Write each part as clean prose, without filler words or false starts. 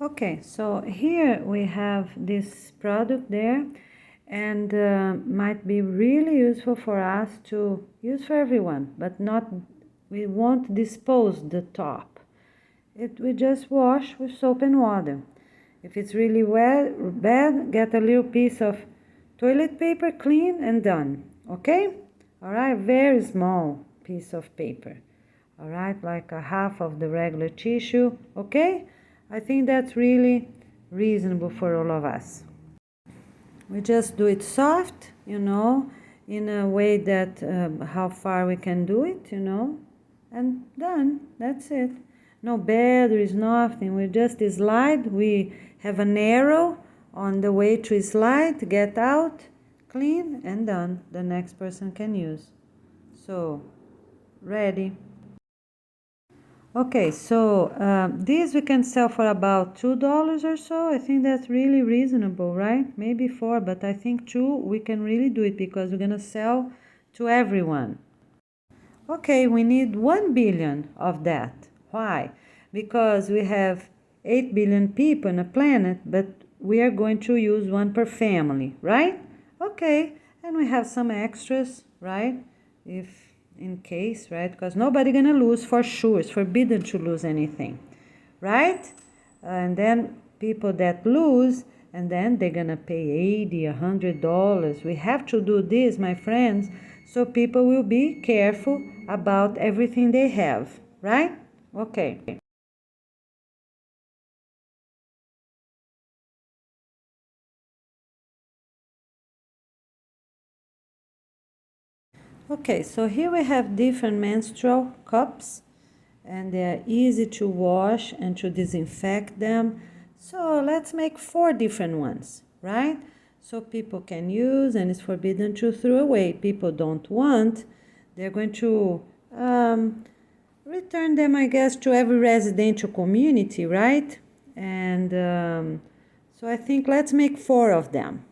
Okay, so here we have this product there, and might be really useful for us to use for everyone, but not, we won't dispose the top. We just wash with soap and water. If it's really bad, get a little piece of toilet paper, clean and done. Okay? All right, very small piece of paper. All right, like a half of the regular tissue. Okay? I think that's really reasonable for all of us. We just do it soft, in a way that how far we can do it, and done. That's it. No bed, there is nothing. We just slide. We have an arrow on the way to slide, get out, clean, and done. The next person can use. So, ready. Okay, so these we can sell for about $2 or so. I think that's really reasonable, right? Maybe 4, but I think 2 we can really do it because we're gonna sell to everyone. Okay, we need 1 billion of that. Why? Because we have 8 billion people on a planet, but we are going to use one per family, right? Okay, and we have some extras, right? If in case, right? Because nobody gonna lose for sure. It's forbidden to lose anything, right? And then people that lose, and then they're gonna pay $80, $100. We have to do this, my friends, so people will be careful about everything they have, right? Okay. Okay, so here we have different menstrual cups, and they're easy to wash and to disinfect them. So let's make 4 different ones, right? So people can use, and it's forbidden to throw away. People don't want, they're going to return them, I guess, to every residential community, right? And so I think let's make 4 of them,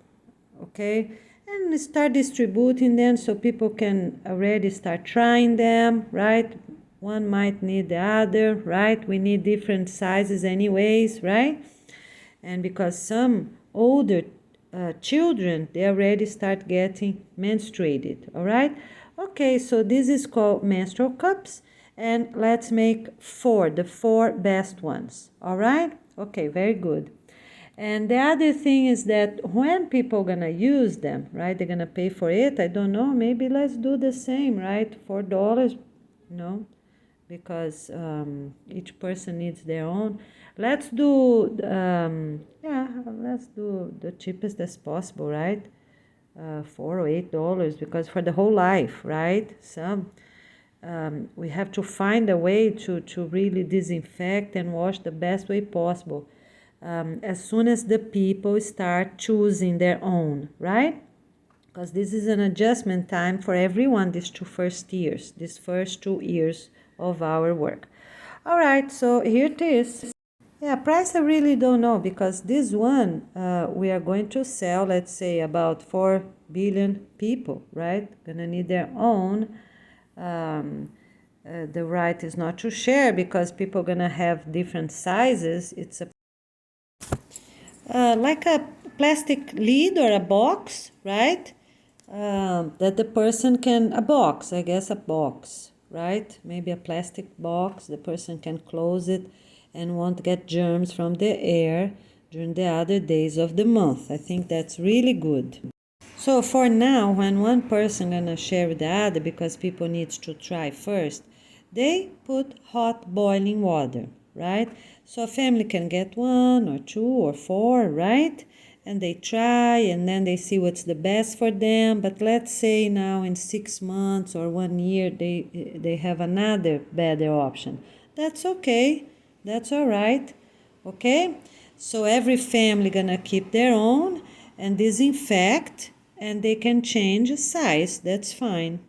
okay? And start distributing them so people can already start trying them, right? One might need the other, right? We need different sizes anyways, right? And because some older children, they already start getting menstruated, all right? Okay, so this is called menstrual cups, and let's make 4, the 4 best ones, all right? Okay, very good. And the other thing is that when people gonna use them, right? They're gonna pay for it. I don't know. Maybe let's do the same, right? $4, no, because each person needs their own. Let's do let's do the cheapest as possible, right? $4 or $8, because for the whole life, right? We have to find a way to really disinfect and wash the best way possible. As soon as the people start choosing their own, right? Because this is an adjustment time for everyone, these first 2 years of our work. All right, so here it is. Yeah, price I really don't know, because this one we are going to sell, let's say, about 4 billion people, right? Gonna need their own. The right is not to share because people gonna have different sizes. It's like a plastic lid or a box, right? That the person can, a box, I guess, a box, right? Maybe a plastic box. The person can close it and won't get germs from the air during the other days of the month. I think that's really good. So for now, when one person gonna share with the other, because people needs to try first, they put hot boiling water, right? So a family can get 1 or 2 or 4, right? And they try, and then they see what's the best for them. But let's say now in 6 months or 1 year, they have another better option. That's okay. That's all right. Okay? So every family gonna keep their own and disinfect, and they can change size. That's fine.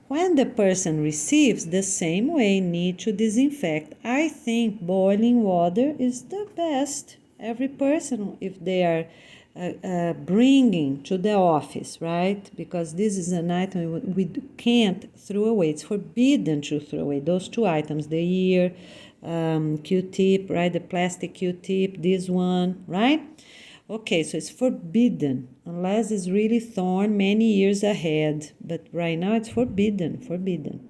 When the person receives, the same way need to disinfect. I think boiling water is the best. Every person, if they are bringing to the office, right? Because this is an item we can't throw away. It's forbidden to throw away those two items: the ear Q-tip, right? The plastic Q-tip, this one, right? Okay, so it's forbidden unless it's really thorn many years ahead. But right now it's forbidden, forbidden.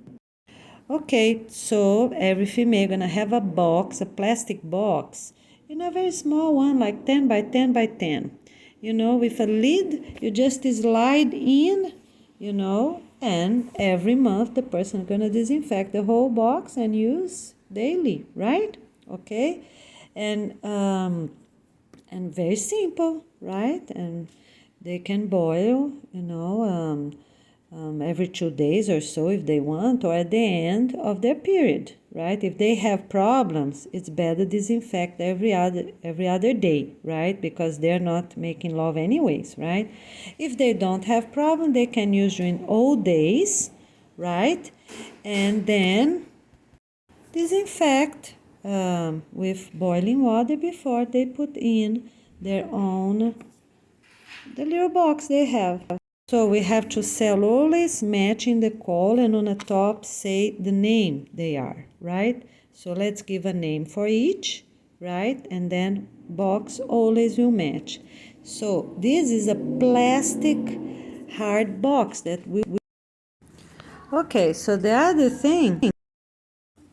Okay, so every female gonna have a box, a plastic box, a very small one, like 10 by 10 by 10. With a lid, you just slide in, and every month the person is gonna disinfect the whole box and use daily, right? Okay, and very simple, right? And they can boil, every 2 days or so if they want, or at the end of their period, right? If they have problems, it's better disinfect every other day, right? Because they're not making love anyways, right? If they don't have problem, they can use during all days, right? And then disinfect with boiling water before they put in their own, the little box they have. So we have to always matching the call, and on the top say the name they are, right? So let's give a name for each, right? And then box always will match. So this is a plastic hard box that we. Okay, so the other thing,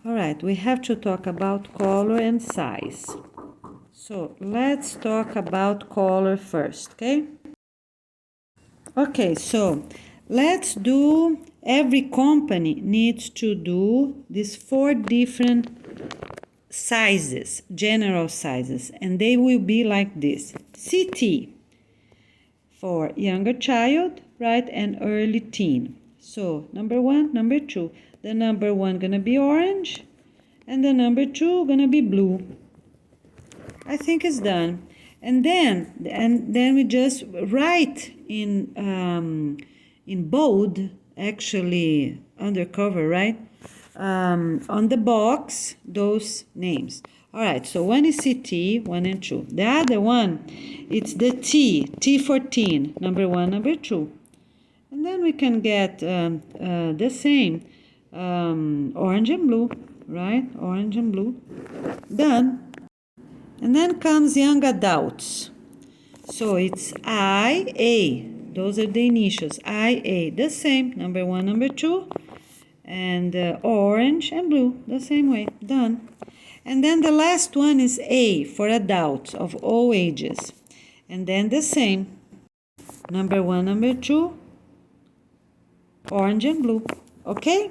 all right, we have to talk about color and size. So let's talk about color first, okay? Okay, so let's do, every company needs to do these 4 different sizes, general sizes, and they will be like this. CT for younger child, right, and early teen. So number 1, number 2. The number 1 gonna be orange, and the number 2 gonna be blue. I think it's done. And then we just write in bold, actually undercover, right? On the box, those names. All right, so one is CT, 1 and 2. The other one, it's the T for teen, number 1, number 2. And then we can get the same, orange and blue, right? Orange and blue. Done. And then comes young adults. So it's IA. Those are the initials. IA. The same. Number 1, number 2. And orange and blue. The same way. Done. And then the last one is A for adults of all ages. And then the same. Number 1, number 2. Orange and blue. Okay?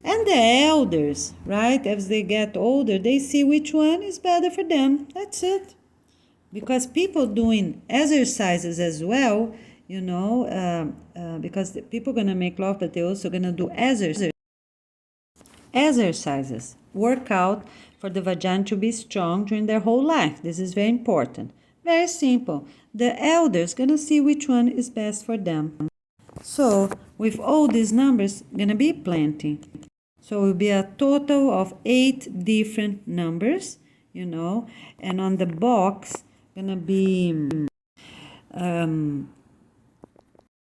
And the elders, right, as they get older, they see which one is better for them. That's it. Because people doing exercises as well, because the people are going to make love, but they're also going to do exercises, workout for the vagina to be strong during their whole life. This is very important. Very simple. The elders going to see which one is best for them. So with all these numbers, going to be plenty. So it will be a total of 8 different numbers, and on the box, gonna be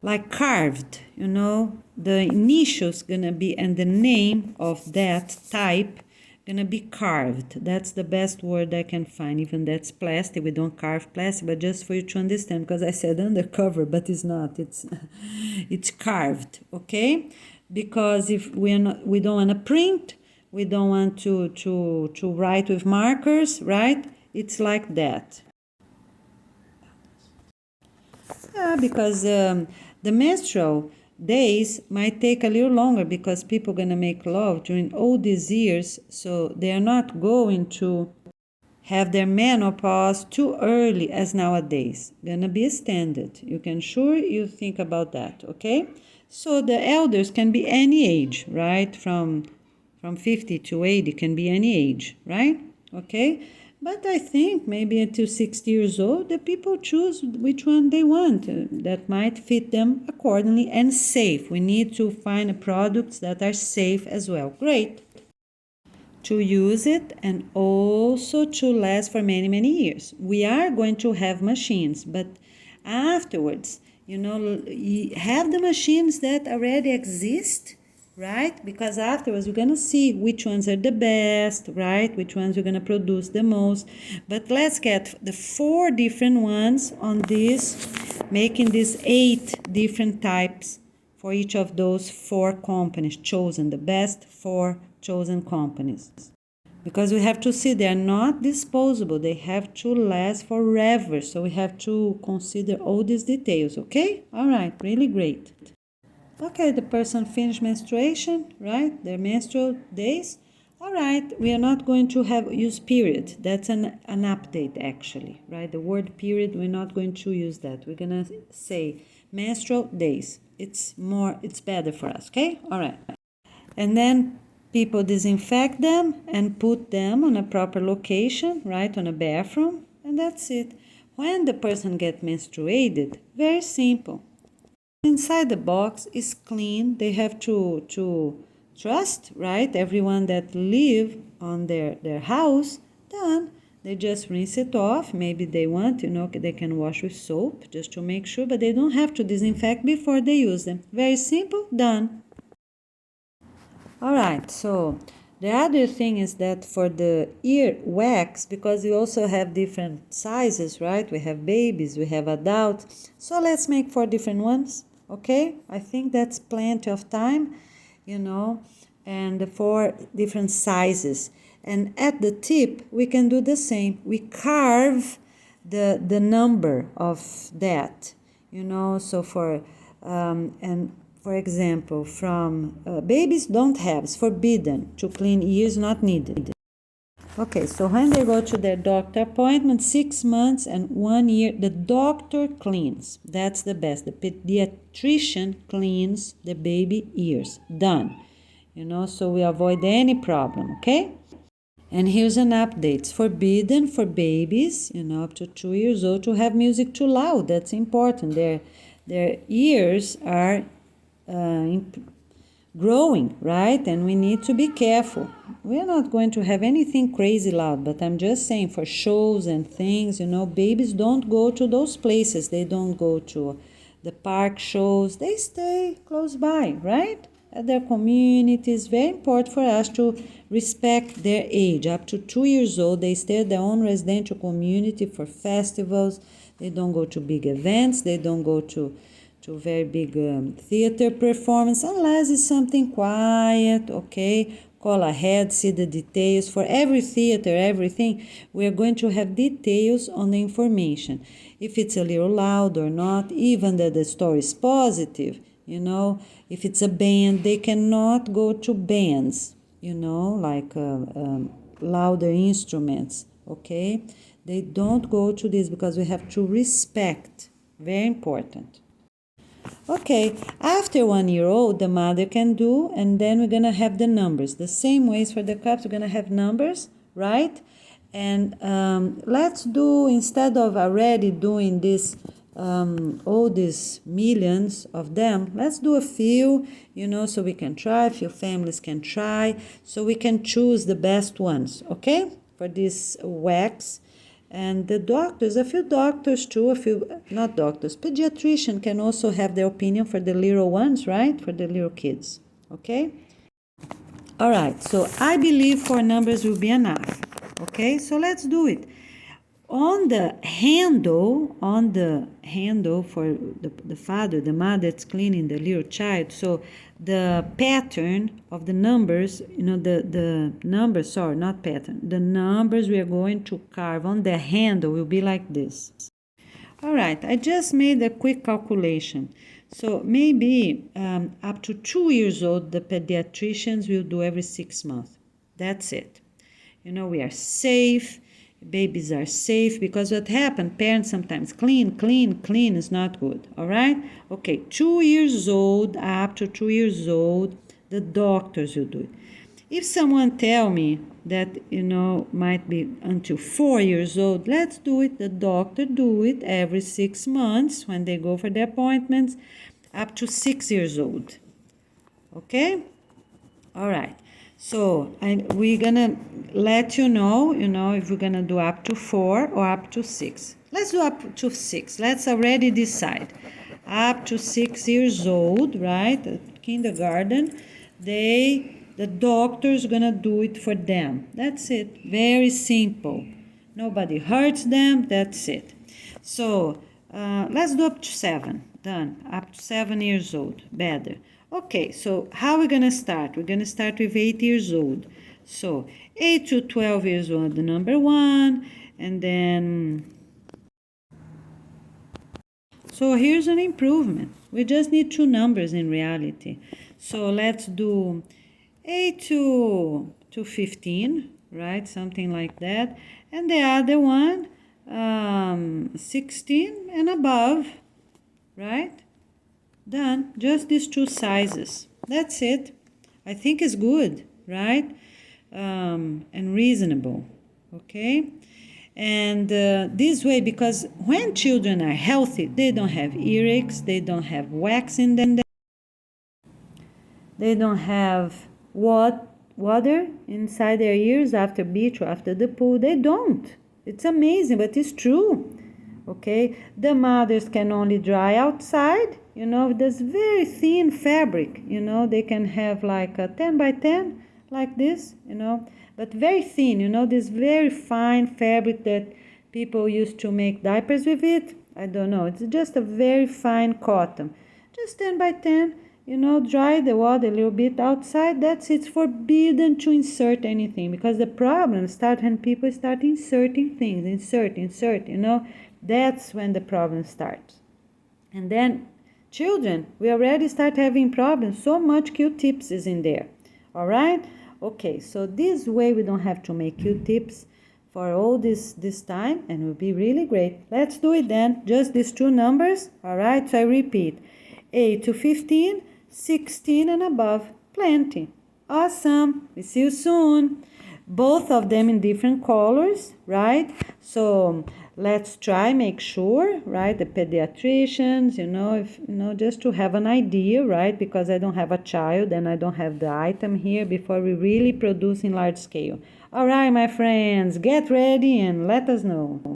like carved, the initials gonna be, and the name of that type gonna be carved. That's the best word I can find. Even that's plastic. We don't carve plastic, but just for you to understand, because I said undercover, but it's not. It's carved, okay? Because if we don't want to print, we don't want to write with markers, right? It's like that. Because the menstrual days might take a little longer because people are going to make love during all these years, so they are not going to have their menopause too early as nowadays. Gonna be extended. You think about that, okay? So the elders can be any age, right? From 50 to 80 can be any age, right? Okay? But I think maybe until 60 years old, the people choose which one they want. That might fit them accordingly and safe. We need to find products that are safe as well. Great. To use it and also to last for many, many years. We are going to have machines, but Afterwards, you have the machines that already exist, right? Because afterwards we're going to see which ones are the best, right? Which ones are going to produce the most. But let's get the 4 different ones on this, making these 8 different types for each of those 4 companies chosen, the best 4 chosen companies. Because we have to see they are not disposable, they have to last forever. So we have to consider all these details, okay? All right, really great. Okay, the person finished menstruation, right? Their menstrual days. All right, we are not going to use period. That's an update actually, right? The word period, we're not going to use that. We're gonna say menstrual days. It's better for us, okay? All right. And then people disinfect them and put them on a proper location, right? On a bathroom, and that's it. When the person gets menstruated, very simple. Inside the box is clean. They have to trust, right? Everyone that live on their house, done. They just rinse it off. Maybe they want, they can wash with soap just to make sure, but they don't have to disinfect before they use them. Very simple, done. All right, so the other thing is that for the ear wax, because we also have different sizes, right? We have babies, we have adults. So let's make 4 different ones, okay? I think that's plenty of time, and the 4 different sizes. And at the tip, we can do the same. We carve the number of that, so for example, from babies don't have, it's forbidden to clean ears, not needed. Okay, so when they go to their doctor appointment, 6 months and 1 year, the doctor cleans. That's the best. The pediatrician cleans the baby ears. Done. So we avoid any problem, okay? And here's an update. It's forbidden for babies, up to 2 years old to have music too loud. That's important. Their ears are growing, right? And we need to be careful. We're not going to have anything crazy loud, but I'm just saying for shows and things, babies don't go to those places. They don't go to the park shows. They stay close by, right? At their community. It's very important for us to respect their age. Up to 2 years old, they stay at their own residential community for festivals. They don't go to big events. They don't go to very big theater performance unless it's something quiet, okay? Call ahead, see the details. For every theater, everything, we're going to have details on the information. If it's a little loud or not, even that the story is positive, if it's a band, they cannot go to bands, like louder instruments, okay? They don't go to this because we have to respect. Very important. Okay, after 1 year old, the mother can do, and then we're going to have the numbers. The same ways for the cups, we're going to have numbers, right? And let's do, instead of already doing this, all these millions of them, let's do a few, so we can try, a few families can try, so we can choose the best ones, okay? For this wax. And the doctors, a few doctors too, not doctors, pediatrician can also have their opinion for the little ones, right? For the little kids, okay? All right, so I believe 4 numbers will be enough, okay? So let's do it. On the handle for the father, the mother that's cleaning the little child, so the pattern of the numbers, the numbers, sorry, not pattern, the numbers we are going to carve on the handle will be like this. All right, I just made a quick calculation. So maybe up to 2 years old, the pediatricians will do every 6 months. That's it. We are safe. Babies are safe because what happened, parents sometimes clean is not good. All right? Okay, 2 years old, up to 2 years old, the doctors will do it. If someone tell me that, might be until 4 years old, let's do it. The doctor do it every 6 months when they go for their appointments, up to 6 years old. Okay? All right. So we're going to let you know, if we're going to do up to 4 or up to 6. let's do up to 6. Let's already decide. Up to 6 years old, right? Kindergarten, the doctor's gonna do it for them. That's it. Very simple. Nobody hurts them. That's it. So let's do up to 7. Done. Up to 7 years old. Better. Okay, so how are we gonna start? We're gonna start with 8 years old. So 8 to 12 years old, the number 1, and then so here's an improvement. We just need 2 numbers in reality. So let's do 8 to 15, right? Something like that. And the other one, 16 and above, right? Done. Just these 2 sizes. That's it. I think it's good, right? And reasonable, okay? And this way, because when children are healthy, they don't have earaches, they don't have wax in them, they don't have water inside their ears after beach or after the pool. They don't. It's amazing, but it's true. Okay, the mothers can only dry outside. There's very thin fabric. They can have like a 10 by 10 like this. But very thin. This very fine fabric that people used to make diapers with it. I don't know. It's just a very fine cotton. Just 10 by 10. Dry the water a little bit outside. That's it's forbidden to insert anything, because the problem starts when people start inserting things. Insert. That's when the problem starts. And then children, we already start having problems. So much Q-tips is in there. All right? Okay, so this way we don't have to make Q-tips for all this time, and it will be really great. Let's do it then. Just these 2 numbers. All right? So I repeat. 8 to 15, 16 and above. Plenty. Awesome. We see you soon. Both of them in different colors, right? So let's try, make sure, right? The pediatricians, just to have an idea, right? Because I don't have a child and I don't have the item here before we really produce in large scale. All right, my friends, get ready and let us know.